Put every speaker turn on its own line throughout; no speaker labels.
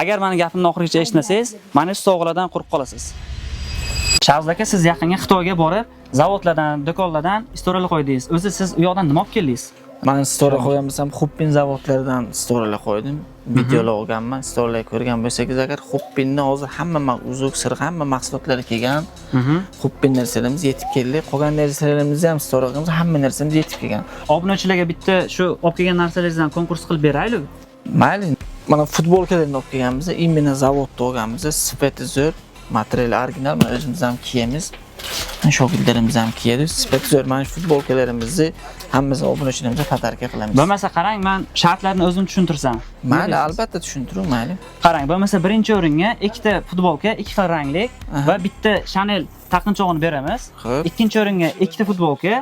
Agar meni gapimni oxirigacha eshitmasangiz, mana shu sovg'alardan quruq qolasiz. Shahzoda aka, siz yaqinga Xitoyga borib, zavodlardan, do'konlardan istoriyalar qo'ydingiz. O'zi siz u yoqdan nima olib keldingiz?
Men istoriya qo'ygan bo'lsam, Xuppin zavodlaridan istoriyalar qo'ydim. Videolar olganman, istoriyalar ko'rgan bo'lsangiz agar Xuppinni hozir hamma uzuk sir hamma mahsulotlari kelgan. Xuppin narsalarimiz yetib keldi. Qolgan narsalarimizni ham istoriya qilamiz, hamma narsamiz yetib kelgan.
Obunachilarga bitta shu olib kelgan narsalaringizdan konkurs qilib beraylik.
Mayli. Mana futbolkalarni olib kelganmiz, imенно zavodda olganmiz, sifati zo'r, material original, mana o'zimiz ham kiyamiz. Shogirdlarimiz ham kiyadi. Sifati zo'r mana shu futbolkalarimizni hammasi obunachilarimizga pодарка qilamiz.
Bo'lmasa qarang, men shartlarini o'zim tushuntirsam.
Mayli, albatta tushuntiring, mayli.
Qarang, bo'lmasa birinchi o'ringa ikkita futbolka, ikki xil rangli va bitta Chanel taqinchog'ini beramiz. Ikkinchi o'ringa ikkita futbolka,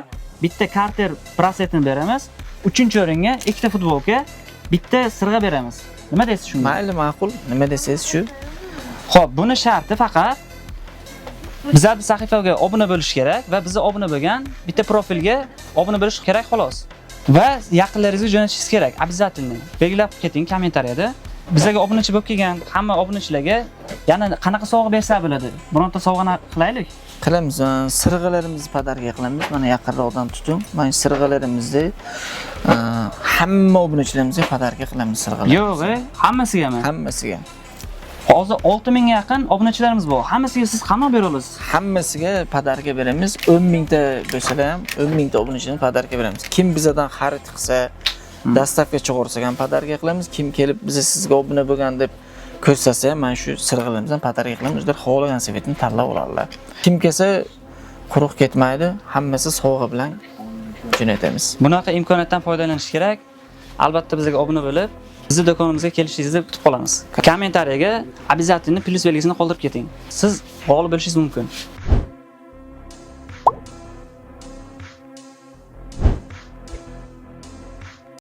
bitta Carter brasetini beramiz. Uchinchi o'ringa ikkita futbolka, bitta sirg'a beramiz. Nima deysiz shunga?
Mayli, ma'qul. Nima desangiz shu.
Xo'p, buni sharti faqat bizning sahifaga obuna bo'lish kerak va bizni obuna bo'lgan bitta profilga obuna bo'lish kerak xolos. Va yaqinlaringizga jo'natishingiz kerak, обязательно. Belgilab keting kommentariyada. Bizga obunachi bo'lib kelgan hamma obunachilarga yana qanaqa sovg'a bersa bo'ladi? Bironta sovg'ani qilaylik.
Qilamiz, sirg'alarimizni pодарка qilamiz. Mana yaqinroqdan tuting. Mana sirg'alarimizni hamma obunachilarimizga pодарка qilamiz sirg'alar.
Yo'q, hammasigami?
Hammasiga.
Hozir 6000 ga yaqin obunachilarimiz bor. Hammasiga siz qanday bera olasiz?
Hammasiga pодарка beramiz. 10000 ta bo'lsa ham 10000 ta obunachilarga pодарка beramiz. Kim bizdan xarid qilsa, dastavka chiqarsa ham pодарка qilamiz. Kim kelib bizni sizga obuna bo'lgan deb ko'rsatsa ham mana shu sirg'alarimizni pодарка qilamiz. Ular xohlagan sifatini tanlab oladilar. Kim kelsa quruq ketmaydi, hammasi sovg'a bilan jo'natamiz.
Bunaqa imkoniyatdan foydalanish kerak. Albatta bizga obuna bo'lib, bizni do'konimizga kelishingizni kutib qolamiz. Kommentariyaga обязательно plyus belgisini qoldirib keting. Siz g'olib bo'lishingiz mumkin.